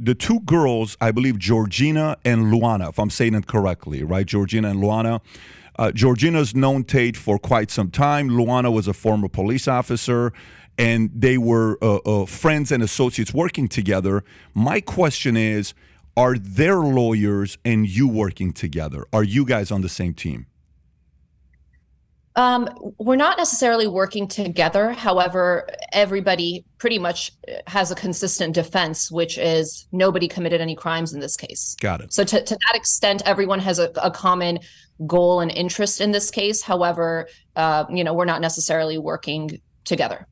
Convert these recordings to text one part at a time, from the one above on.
the two girls, I believe Georgina and Luana, if I'm saying it correctly, right? Georgina and Luana. Georgina's known Tate for quite some time. Luana was a former police officer, and they were friends and associates working together. My question is, are their lawyers and you working together? Are you guys on the same team? We're not necessarily working together. However, everybody pretty much has a consistent defense, which is nobody committed any crimes in this case. Got it. So to that extent, everyone has a common goal and interest in this case. However, we're not necessarily working together.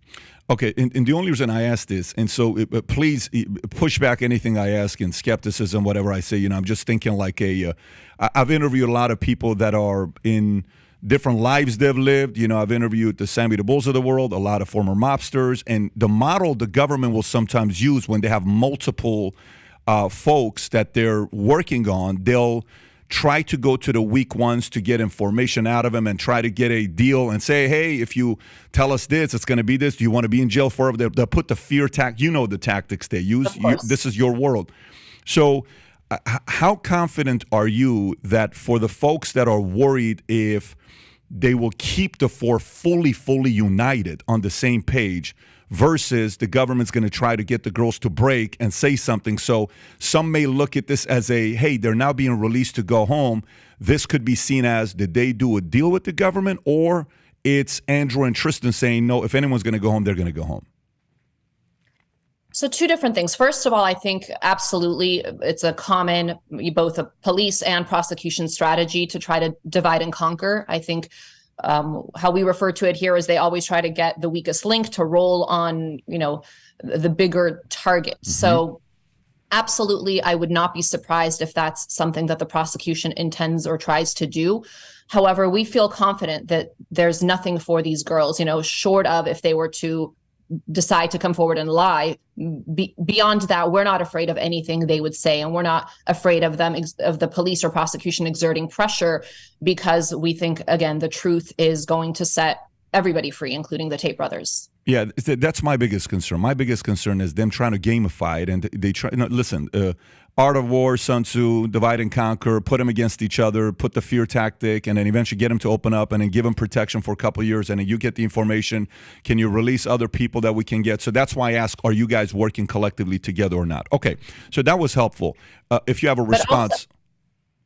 Okay, and the only reason I ask this, and so please push back anything I ask in skepticism, whatever I say. I'm just thinking like I've interviewed a lot of people that are in different lives they've lived. I've interviewed the Sammy the Bulls of the world, a lot of former mobsters, and the model the government will sometimes use when they have multiple folks that they're working on, they'll try to go to the weak ones to get information out of them and try to get a deal and say, hey, if you tell us this, it's going to be this. Do you want to be in jail forever? They'll put the fear tactic. The tactics they use. This is your world. So how confident are you that for the folks that are worried if they will keep the four fully united on the same page versus the government's going to try to get the girls to break and say something? So some may look at this as hey, they're now being released to go home. This could be seen as, did they do a deal with the government, or it's Andrew and Tristan saying, no, if anyone's going to go home, they're going to go home? So two different things. First of all, I think absolutely it's a common, both a police and prosecution strategy to try to divide and conquer. I think how we refer to it here is they always try to get the weakest link to roll on, the bigger target. Mm-hmm. So absolutely, I would not be surprised if that's something that the prosecution intends or tries to do. However, we feel confident that there's nothing for these girls, short of if they were to decide to come forward and lie. Beyond that, we're not afraid of anything they would say, and we're not afraid of them, of the police or prosecution exerting pressure, because we think, again, the truth is going to set everybody free, including the Tate brothers. Yeah, that's my biggest concern. My biggest concern is them trying to gamify it, and they try. Listen, Art of War, Sun Tzu, divide and conquer, put them against each other, put the fear tactic, and then eventually get them to open up, and then give them protection for a couple of years, and then you get the information. Can you release other people that we can get? So that's why I ask: are you guys working collectively together or not? Okay, so that was helpful. If you have a response.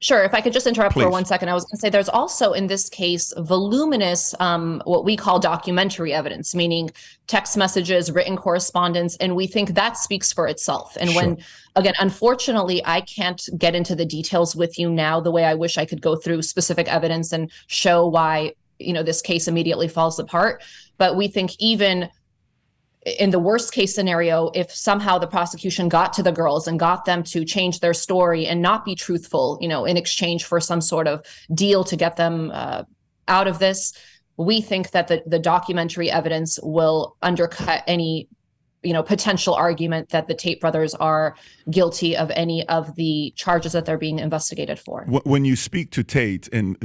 Sure. If I could just interrupt Please. For 1 second, I was going to say there's also in this case voluminous what we call documentary evidence, meaning text messages, written correspondence, and we think that speaks for itself. And Sure. Again, unfortunately, I can't get into the details with you now the way I wish I could go through specific evidence and show why, this case immediately falls apart. But we think even in the worst case scenario, if somehow the prosecution got to the girls and got them to change their story and not be truthful, in exchange for some sort of deal to get them out of this, we think that the documentary evidence will undercut any, potential argument that the Tate brothers are guilty of any of the charges that they're being investigated for. When you speak to Tate, and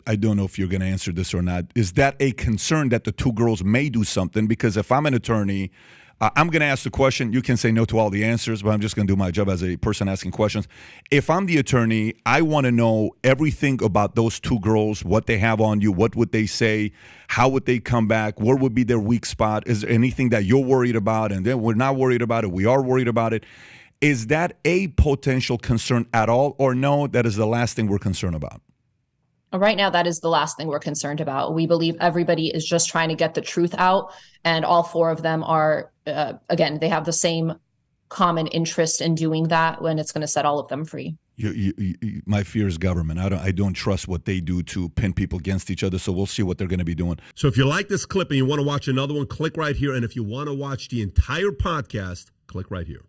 I don't know if you're going to answer this or not, is that a concern that the two girls may do something? Because if I'm an attorney, I'm going to ask the question. You can say no to all the answers, but I'm just going to do my job as a person asking questions. If I'm the attorney, I want to know everything about those two girls, what they have on you, what would they say, how would they come back, where would be their weak spot, is there anything that you're worried about, and then we're not worried about it, we are worried about it. Is that a potential concern at all, or no, that is the last thing we're concerned about? Right now, that is the last thing we're concerned about. We believe everybody is just trying to get the truth out, and all four of them are, again, they have the same common interest in doing that, when it's going to set all of them free. My fear is government. I don't trust what they do to pin people against each other, so we'll see what they're going to be doing. So if you like this clip and you want to watch another one, click right here. And if you want to watch the entire podcast, click right here.